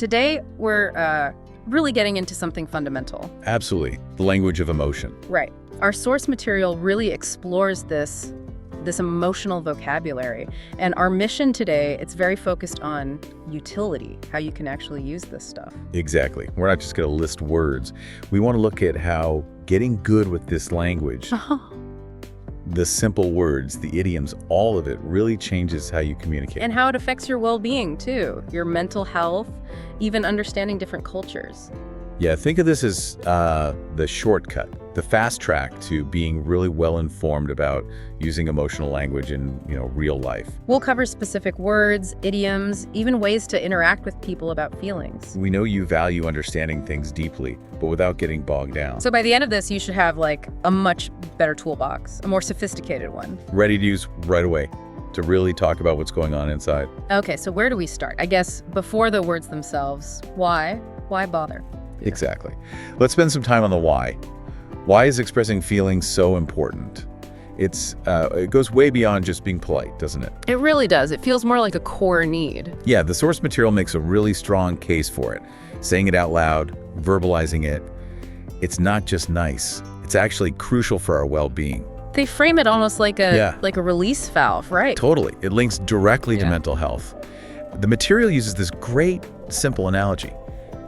Today, we're really getting into something fundamental. Absolutely. The language of emotion. Right. Our source material really explores this emotional vocabulary. And our mission today, it's very focused on utility, how you can actually use this stuff. Exactly. We're not just going to list words. We want to look at how getting good with this language, the simple words, the idioms, all of it really changes how you communicate. And how it affects your well-being, too. Your mental health, even understanding different cultures. Yeah, think of this as the shortcut, the fast track to being really well-informed about using emotional language in, real life. We'll cover specific words, idioms, even ways to interact with people about feelings. We know you value understanding things deeply, but without getting bogged down. So by the end of this, you should have a much better toolbox, a more sophisticated one. Ready to use right away to really talk about what's going on inside. Okay, so where do we start? I guess before the words themselves, why? Why bother? Exactly. Let's spend some time on the why. Why is expressing feelings so important? It goes way beyond just being polite, doesn't it? It really does. It feels more like a core need. Yeah, the source material makes a really strong case for it. Saying it out loud, verbalizing it, it's not just nice. It's actually crucial for our well-being. They frame it almost like a release valve, right? Totally. It links directly to mental health. The material uses this great, simple analogy.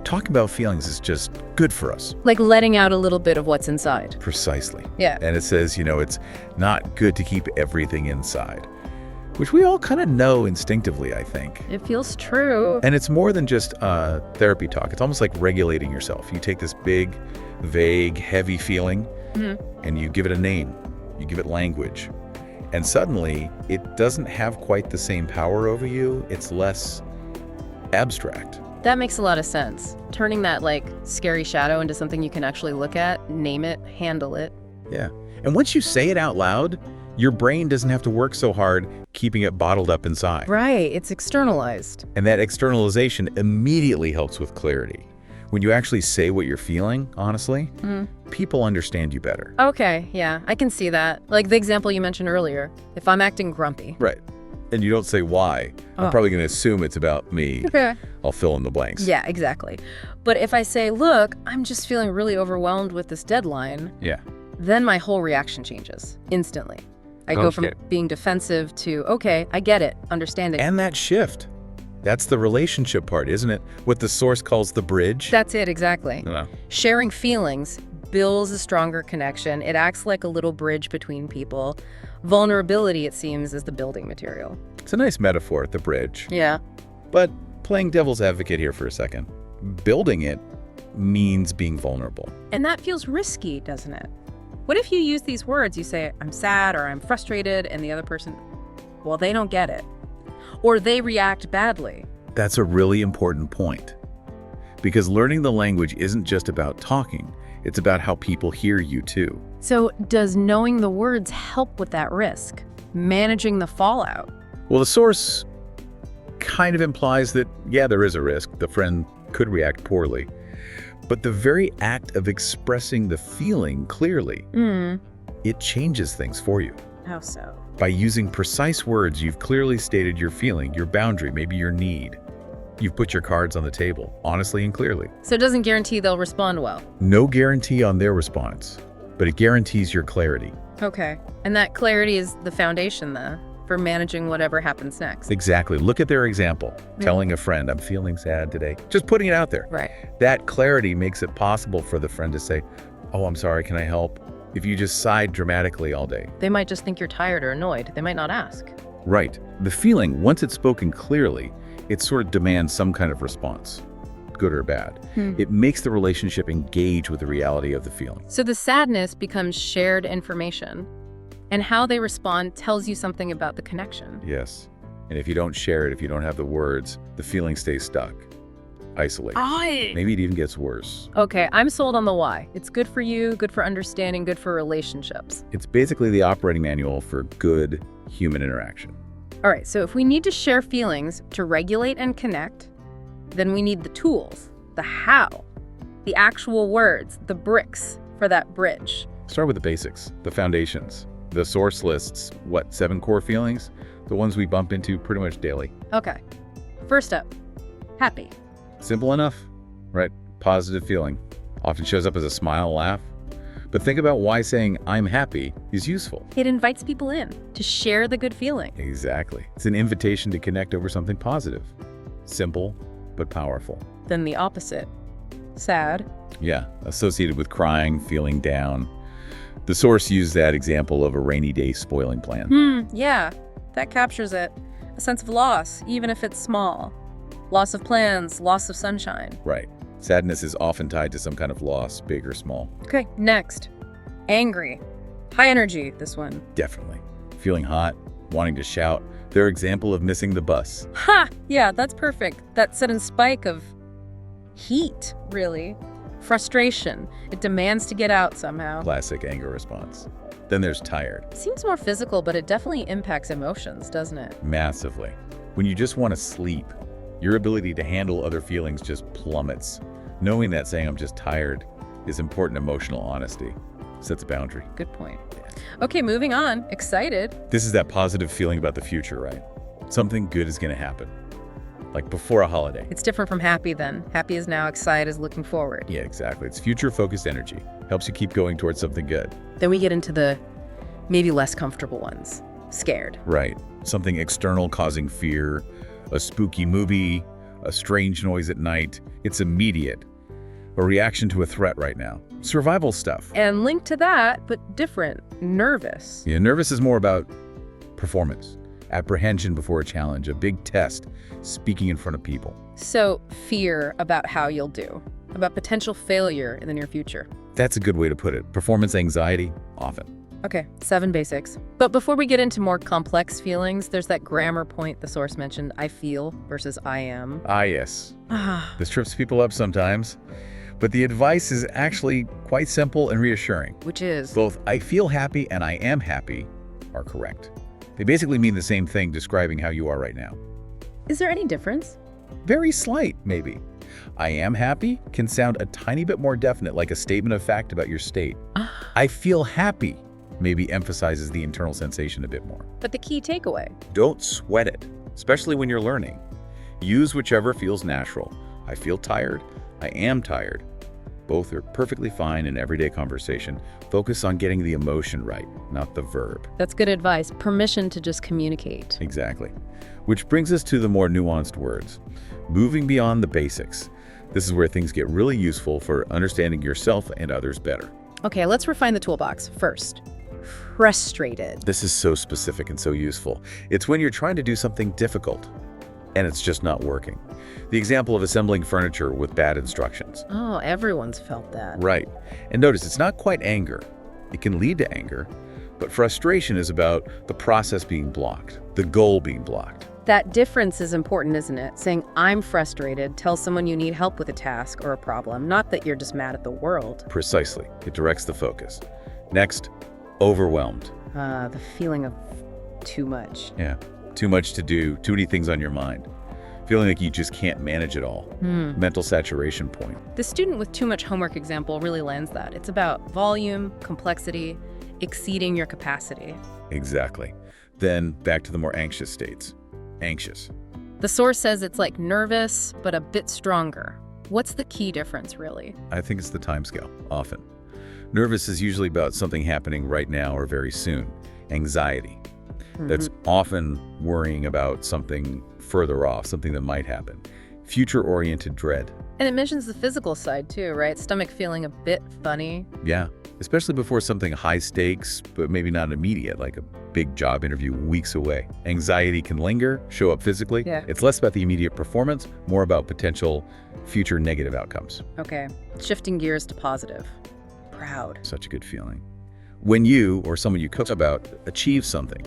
Talking about feelings is just good for us. Like letting out a little bit of what's inside. Precisely. Yeah. And it says, it's not good to keep everything inside, which we all kind of know instinctively, I think. It feels true. And it's more than just therapy talk. It's almost like regulating yourself. You take this big, vague, heavy feeling, and you give it a name. You give it language. And suddenly, it doesn't have quite the same power over you. It's less abstract. That makes a lot of sense. Turning that scary shadow into something you can actually look at, name it, handle it. Yeah. And once you say it out loud, your brain doesn't have to work so hard keeping it bottled up inside. Right. It's externalized. And that externalization immediately helps with clarity. When you actually say what you're feeling, honestly, people understand you better. Okay. Yeah, I can see that. Like the example you mentioned earlier. If I'm acting grumpy. Right. And you don't say why. I'm probably going to assume it's about me. Okay. I'll fill in the blanks. Yeah, exactly. But if I say, look, I'm just feeling really overwhelmed with this deadline, then my whole reaction changes instantly. I go from being defensive to, okay, I get it, understanding. And that shift, that's the relationship part, isn't it? What the source calls the bridge. That's it, exactly. No. Sharing feelings builds a stronger connection. It acts like a little bridge between people. Vulnerability, it seems, is the building material. It's a nice metaphor, the bridge. Yeah. But playing devil's advocate here for a second, building it means being vulnerable. And that feels risky, doesn't it? What if you use these words, you say, I'm sad or I'm frustrated, and the other person, well, they don't get it. Or they react badly. That's a really important point. Because learning the language isn't just about talking, it's about how people hear you too. So does knowing the words help with that risk? Managing the fallout? Well, the source kind of implies that, there is a risk. The friend could react poorly. But the very act of expressing the feeling clearly, it changes things for you. How so? By using precise words, you've clearly stated your feeling, your boundary, maybe your need. You've put your cards on the table, honestly and clearly. So it doesn't guarantee they'll respond well? No guarantee on their response, but it guarantees your clarity. Okay. And that clarity is the foundation, though, for managing whatever happens next. Exactly. Look at their example. Telling a friend, I'm feeling sad today. Just putting it out there. Right. That clarity makes it possible for the friend to say, oh, I'm sorry, can I help? If you just sighed dramatically all day. They might just think you're tired or annoyed. They might not ask. Right. The feeling, once it's spoken clearly, it sort of demands some kind of response, good or bad. It makes the relationship engage with the reality of the feeling. So the sadness becomes shared information, and how they respond tells you something about the connection. Yes. And if you don't share it, if you don't have the words, the feeling stays stuck, isolated. Maybe it even gets worse. Okay, I'm sold on the why. It's good for you, good for understanding, good for relationships. It's basically the operating manual for good human interaction. All right, so if we need to share feelings to regulate and connect, then we need the tools, the how, the actual words, the bricks for that bridge. Start with the basics, the foundations. The source lists, 7 core feelings? The ones we bump into pretty much daily. Okay. First up, happy. Simple enough, right? Positive feeling. Often shows up as a smile, laugh. But think about why saying I'm happy is useful. It invites people in to share the good feeling. Exactly. It's an invitation to connect over something positive. Simple, but powerful. Then the opposite. Sad. Yeah, associated with crying, feeling down. The source used that example of a rainy day spoiling plan. Yeah, that captures it. A sense of loss, even if it's small. Loss of plans, loss of sunshine. Right. Sadness is often tied to some kind of loss, big or small. Okay, next. Angry. High energy, this one. Definitely. Feeling hot, wanting to shout. Their example of missing the bus. Ha! Yeah, that's perfect. That sudden spike of heat, really. Frustration. It demands to get out somehow. Classic anger response. Then there's tired. Seems more physical, but it definitely impacts emotions, doesn't it? Massively. When you just want to sleep, your ability to handle other feelings just plummets. Knowing that saying I'm just tired is important emotional honesty. Sets a boundary. Good point. Okay, moving on. Excited. This is that positive feeling about the future, right? Something good is going to happen. Like before a holiday. It's different from happy then. Happy is now, excited is looking forward. Yeah, exactly. It's future-focused energy. Helps you keep going towards something good. Then we get into the maybe less comfortable ones. Scared. Right. Something external causing fear, a spooky movie, a strange noise at night. It's immediate. A reaction to a threat right now. Survival stuff. And linked to that, but different, nervous. Yeah, nervous is more about performance, apprehension before a challenge, a big test, speaking in front of people. So fear about how you'll do, about potential failure in the near future. That's a good way to put it. Performance anxiety, often. Okay, 7 basics. But before we get into more complex feelings, there's that grammar point the source mentioned, I feel versus I am. Ah, yes. This trips people up sometimes. But the advice is actually quite simple and reassuring. Which is? Both I feel happy and I am happy are correct. They basically mean the same thing describing how you are right now. Is there any difference? Very slight, maybe. I am happy can sound a tiny bit more definite, like a statement of fact about your state. I feel happy maybe emphasizes the internal sensation a bit more. But the key takeaway? Don't sweat it, especially when you're learning. Use whichever feels natural. I feel tired. I am tired. Both are perfectly fine in everyday conversation. Focus on getting the emotion right, not the verb. That's good advice. Permission to just communicate. Exactly. Which brings us to the more nuanced words. Moving beyond the basics. This is where things get really useful for understanding yourself and others better. Okay, let's refine the toolbox. First, frustrated. This is so specific and so useful. It's when you're trying to do something difficult and it's just not working. The example of assembling furniture with bad instructions. Oh, everyone's felt that. Right. And notice, it's not quite anger. It can lead to anger, but frustration is about the process being blocked, the goal being blocked. That difference is important, isn't it? Saying, I'm frustrated, tells someone you need help with a task or a problem, not that you're just mad at the world. Precisely. It directs the focus. Next, overwhelmed. The feeling of too much. Yeah. Too much to do, too many things on your mind. Feeling like you just can't manage it all. Mental saturation point. The student with too much homework example really lands that. It's about volume, complexity, exceeding your capacity. Exactly. Then back to the more anxious states. Anxious. The source says it's like nervous, but a bit stronger. What's the key difference, really? I think it's the timescale, often. Nervous is usually about something happening right now or very soon. Anxiety. That's often worrying about something further off, something that might happen. Future-oriented dread. And it mentions the physical side too, right? Stomach feeling a bit funny. Yeah, especially before something high stakes, but maybe not immediate, like a big job interview weeks away. Anxiety can linger, show up physically. Yeah. It's less about the immediate performance, more about potential future negative outcomes. Okay, shifting gears to positive. Proud. Such a good feeling. When you, or someone you care about, achieve something,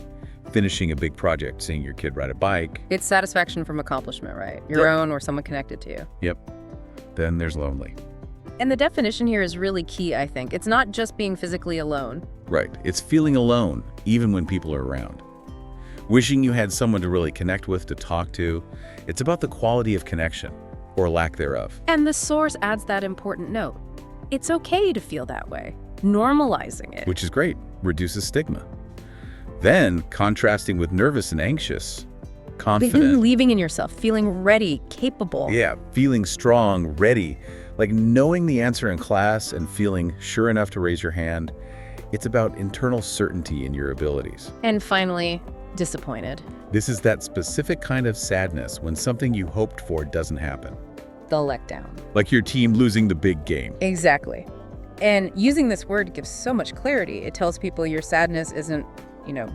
finishing a big project, seeing your kid ride a bike. It's satisfaction from accomplishment, right? Your own or someone connected to you. Yep. Then there's lonely. And the definition here is really key, I think. It's not just being physically alone. Right. It's feeling alone, even when people are around. Wishing you had someone to really connect with, to talk to. It's about the quality of connection, or lack thereof. And the source adds that important note. It's okay to feel that way. Normalizing it. Which is great. Reduces stigma. Then, contrasting with nervous and anxious, confident. Believing in yourself, feeling ready, capable. Yeah, feeling strong, ready. Like knowing the answer in class and feeling sure enough to raise your hand. It's about internal certainty in your abilities. And finally, disappointed. This is that specific kind of sadness when something you hoped for doesn't happen. The letdown. Like your team losing the big game. Exactly. And using this word gives so much clarity. It tells people your sadness isn't,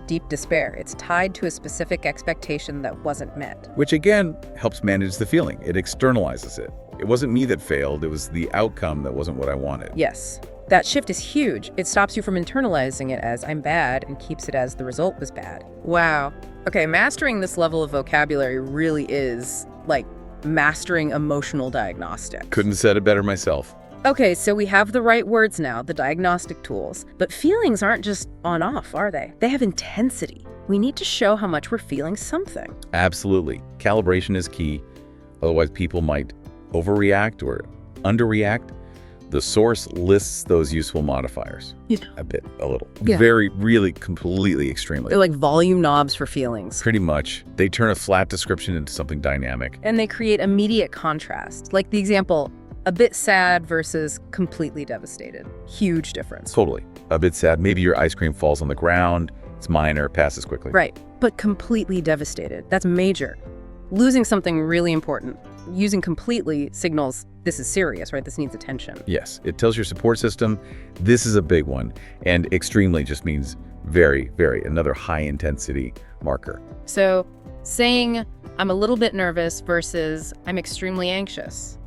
deep despair. It's tied to a specific expectation that wasn't met. Which again, helps manage the feeling. It externalizes it. It wasn't me that failed. It was the outcome that wasn't what I wanted. Yes. That shift is huge. It stops you from internalizing it as I'm bad and keeps it as the result was bad. Wow. Okay, mastering this level of vocabulary really is like mastering emotional diagnostics. Couldn't have said it better myself. Okay, so we have the right words now, the diagnostic tools. But feelings aren't just on-off, are they? They have intensity. We need to show how much we're feeling something. Absolutely. Calibration is key. Otherwise, people might overreact or underreact. The source lists those useful modifiers. Yeah. A little. Yeah. Very, really, completely, extremely. They're like volume knobs for feelings. Pretty much. They turn a flat description into something dynamic. And they create immediate contrast. Like the example, a bit sad versus completely devastated. Huge difference. Totally. A bit sad. Maybe your ice cream falls on the ground. It's minor, passes quickly. Right. But completely devastated. That's major. Losing something really important. Using completely signals this is serious, right? This needs attention. Yes. It tells your support system this is a big one. And extremely just means very, very, another high intensity marker. So saying I'm a little bit nervous versus I'm extremely anxious.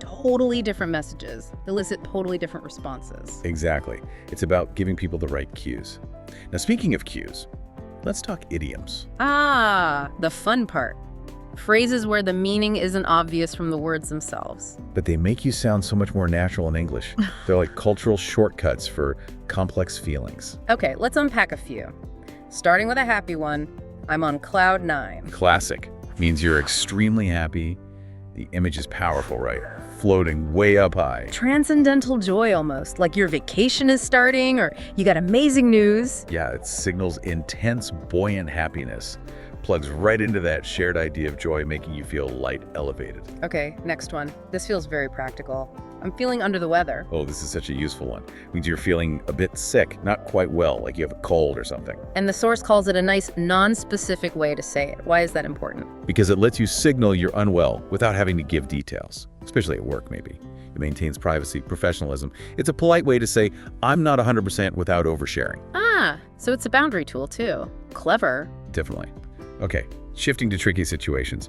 Totally different messages, elicit totally different responses. Exactly. It's about giving people the right cues. Now, speaking of cues, let's talk idioms. Ah, the fun part. Phrases where the meaning isn't obvious from the words themselves. But they make you sound so much more natural in English. They're like cultural shortcuts for complex feelings. Okay, let's unpack a few. Starting with a happy one, I'm on cloud 9. Classic. Means you're extremely happy. The image is powerful, right? Floating way up high. Transcendental joy almost, like your vacation is starting or you got amazing news. Yeah, it signals intense, buoyant happiness. Plugs right into that shared idea of joy, making you feel light, elevated. Okay, next one. This feels very practical. I'm feeling under the weather. Oh, this is such a useful one. Means you're feeling a bit sick, not quite well, like you have a cold or something. And the source calls it a nice, non-specific way to say it. Why is that important? Because it lets you signal you're unwell without having to give details, especially at work maybe. It maintains privacy, professionalism. It's a polite way to say, I'm not 100% without oversharing. Ah, so it's a boundary tool too. Clever. Definitely. Okay, shifting to tricky situations.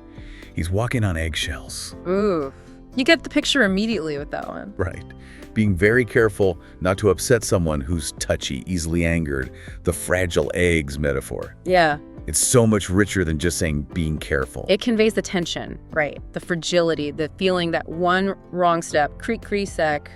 He's walking on eggshells. Ooh, you get the picture immediately with that one. Right. Being very careful not to upset someone who's touchy, easily angered, the fragile eggs metaphor. Yeah. It's so much richer than just saying being careful. It conveys the tension, right? The fragility, the feeling that one wrong step, creak-creak-sec,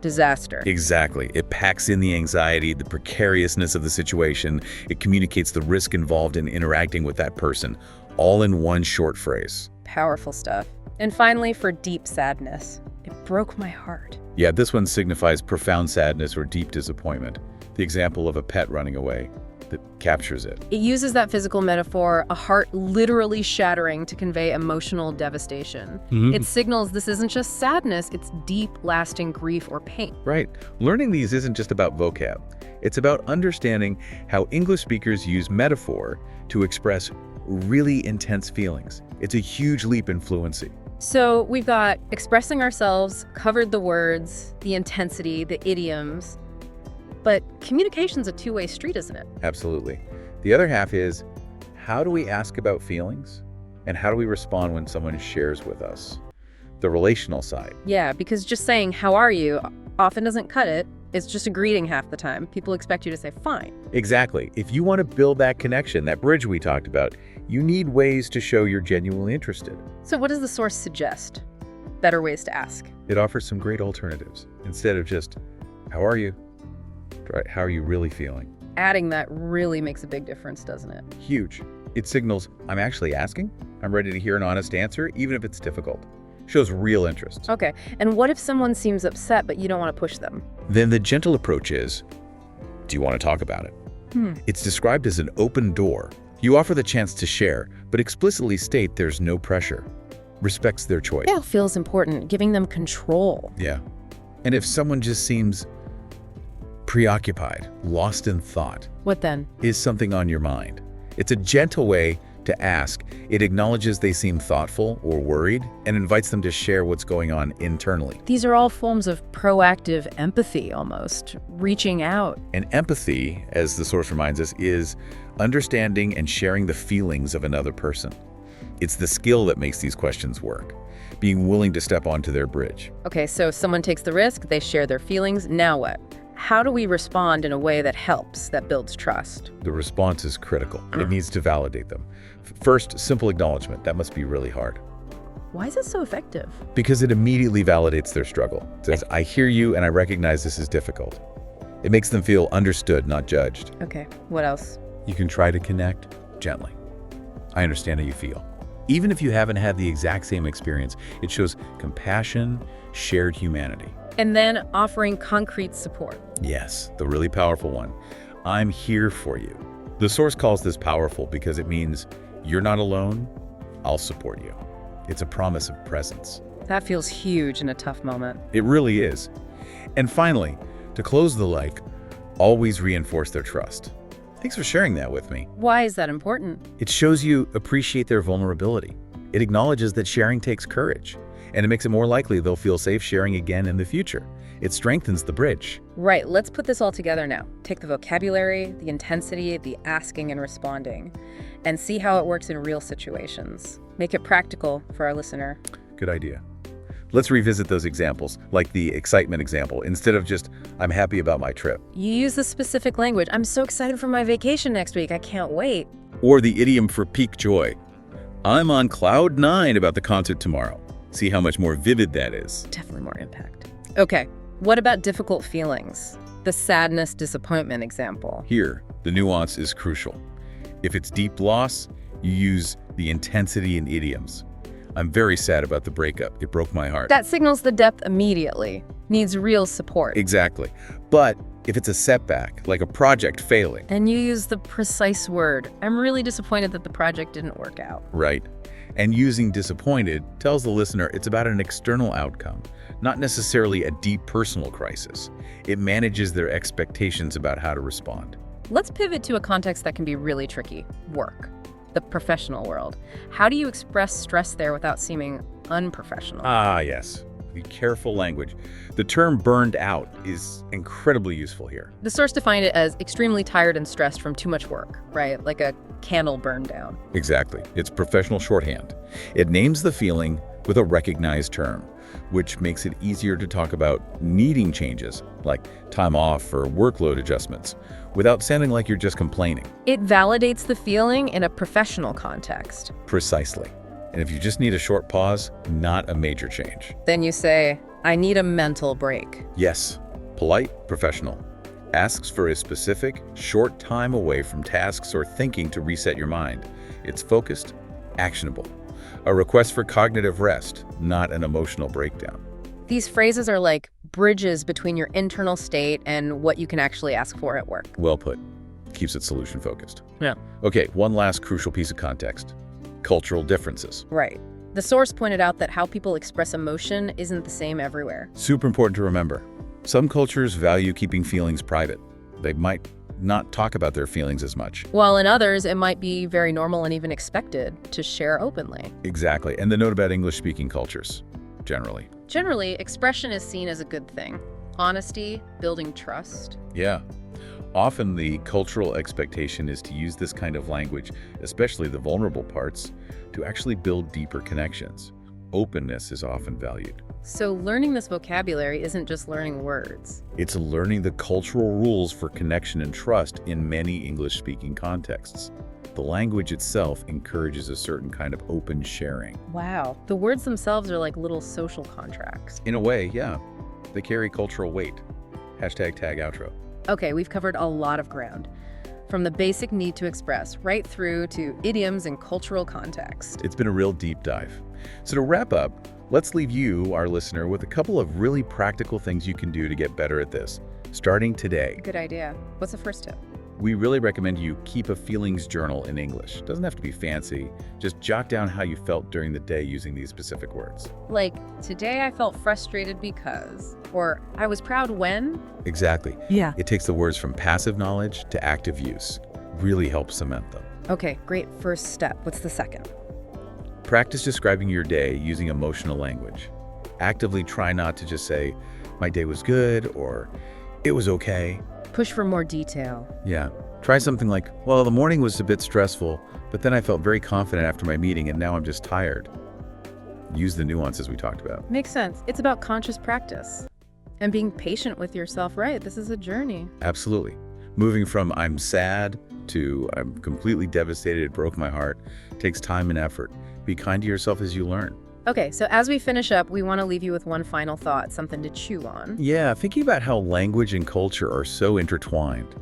disaster. Exactly. It packs in the anxiety, the precariousness of the situation. It communicates the risk involved in interacting with that person, all in one short phrase. Powerful stuff. And finally, for deep sadness, it broke my heart. Yeah, this one signifies profound sadness or deep disappointment. The example of a pet running away that captures it. It uses that physical metaphor, a heart literally shattering, to convey emotional devastation. It signals this isn't just sadness, it's deep, lasting grief or pain. Right. Learning these isn't just about vocab. It's about understanding how English speakers use metaphor to express really intense feelings. It's a huge leap in fluency. So we've got expressing ourselves, covered the words, the intensity, the idioms. But communication's a two-way street, isn't it? Absolutely. The other half is, how do we ask about feelings? And how do we respond when someone shares with us? The relational side. Yeah, because just saying, how are you, often doesn't cut it. It's just a greeting half the time. People expect you to say, fine. Exactly. If you want to build that connection, that bridge we talked about, you need ways to show you're genuinely interested. So what does the source suggest? Better ways to ask. It offers some great alternatives. Instead of just, how are you? Right, how are you really feeling? Adding that really makes a big difference, doesn't it? Huge. It signals, I'm actually asking. I'm ready to hear an honest answer, even if it's difficult. Shows real interest. Okay, and what if someone seems upset but you don't want to push them? Then the gentle approach is, do you want to talk about it? It's described as an open door. You offer the chance to share, but explicitly state there's no pressure. Respects their choice. Yeah, feels important, giving them control. Yeah. And if someone just seems preoccupied, lost in thought, what then? Is something on your mind? It's a gentle way to ask. It acknowledges they seem thoughtful or worried and invites them to share what's going on internally. These are all forms of proactive empathy, almost, reaching out. And empathy, as the source reminds us, is understanding and sharing the feelings of another person. It's the skill that makes these questions work, being willing to step onto their bridge. Okay, so someone takes the risk, they share their feelings, now what? How do we respond in a way that helps, that builds trust? The response is critical. It needs to validate them. First, simple acknowledgement. That must be really hard. Why is it so effective? Because it immediately validates their struggle. It says, I hear you and I recognize this is difficult. It makes them feel understood, not judged. Okay, what else? You can try to connect gently. I understand how you feel. Even if you haven't had the exact same experience, it shows compassion, shared humanity. And then offering concrete support. Yes, the really powerful one. I'm here for you. The source calls this powerful because it means you're not alone, I'll support you. It's a promise of presence. That feels huge in a tough moment. It really is. And finally, to close the like, always reinforce their trust. Thanks for sharing that with me. Why is that important? It shows you appreciate their vulnerability. It acknowledges that sharing takes courage, and it makes it more likely they'll feel safe sharing again in the future. It strengthens the bridge. Right, let's put this all together now. Take the vocabulary, the intensity, the asking and responding, and see how it works in real situations. Make it practical for our listener. Good idea. Let's revisit those examples, like the excitement example, instead of just, I'm happy about my trip. You use the specific language. I'm so excited for my vacation next week. I can't wait. Or the idiom for peak joy. I'm on cloud 9 about the concert tomorrow. See how much more vivid that is. Definitely more impact. Okay, what about difficult feelings? The sadness, disappointment example. Here, the nuance is crucial. If it's deep loss, you use the intensity in idioms. I'm very sad about the breakup. It broke my heart. That signals the depth immediately. Needs real support. Exactly. But if it's a setback, like a project failing. And you use the precise word. I'm really disappointed that the project didn't work out. Right. And using disappointed tells the listener it's about an external outcome, not necessarily a deep personal crisis. It manages their expectations about how to respond. Let's pivot to a context that can be really tricky. Work. The professional world. How do you express stress there without seeming unprofessional? Ah, yes. Be careful language. The term burned out is incredibly useful here. The source defined it as extremely tired and stressed from too much work, right? Like a candle burned down. Exactly. It's professional shorthand. It names the feeling with a recognized term, which makes it easier to talk about needing changes, like time off or workload adjustments, without sounding like you're just complaining. It validates the feeling in a professional context. Precisely. And if you just need a short pause, not a major change. Then you say, I need a mental break. Yes. Polite, professional. Asks for a specific, short time away from tasks or thinking to reset your mind. It's focused, actionable. A request for cognitive rest, not an emotional breakdown. These phrases are like bridges between your internal state and what you can actually ask for at work. Well put. Keeps it solution focused. Yeah. Okay, one last crucial piece of context. Cultural differences. Right. The source pointed out that how people express emotion isn't the same everywhere. Super important to remember. Some cultures value keeping feelings private. They might not talk about their feelings as much. While in others, it might be very normal and even expected to share openly. Exactly. And the note about English-speaking cultures, generally. Generally, expression is seen as a good thing. Honesty, building trust. Yeah. Often the cultural expectation is to use this kind of language, especially the vulnerable parts, to actually build deeper connections. Openness is often valued. So learning this vocabulary isn't just learning words. It's learning the cultural rules for connection and trust in many English-speaking contexts. The language itself encourages a certain kind of open sharing. Wow. The words themselves are like little social contracts. In a way, yeah. They carry cultural weight. #tag outro. Okay, we've covered a lot of ground. From the basic need to express, right through to idioms and cultural context. It's been a real deep dive. So to wrap up, let's leave you, our listener, with a couple of really practical things you can do to get better at this, starting today. Good idea. What's the first tip? We really recommend you keep a feelings journal in English. It doesn't have to be fancy. Just jot down how you felt during the day using these specific words. Like, today I felt frustrated because, or I was proud when. Exactly. Yeah. It takes the words from passive knowledge to active use. Really helps cement them. Okay, great first step. What's the second? Practice describing your day using emotional language. Actively try not to just say, my day was good, or it was okay. Push for more detail. Yeah. Try something like, well, the morning was a bit stressful, but then I felt very confident after my meeting and now I'm just tired. Use the nuances we talked about. Makes sense. It's about conscious practice and being patient with yourself, right? This is a journey. Absolutely. Moving from I'm sad to I'm completely devastated, it broke my heart, takes time and effort. Be kind to yourself as you learn. Okay, so as we finish up, we want to leave you with one final thought, something to chew on. Yeah, thinking about how language and culture are so intertwined.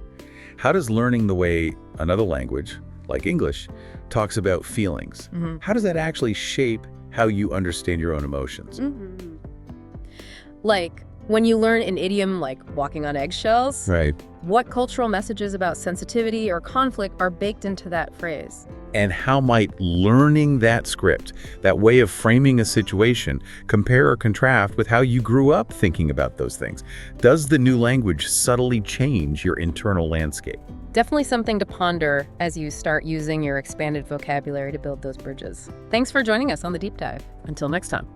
How does learning the way another language, like English, talks about feelings, how does that actually shape how you understand your own emotions? Like, when you learn an idiom like walking on eggshells, Right. what cultural messages about sensitivity or conflict are baked into that phrase? And how might learning that script, that way of framing a situation, compare or contrast with how you grew up thinking about those things? Does the new language subtly change your internal landscape? Definitely something to ponder as you start using your expanded vocabulary to build those bridges. Thanks for joining us on The Deep Dive. Until next time.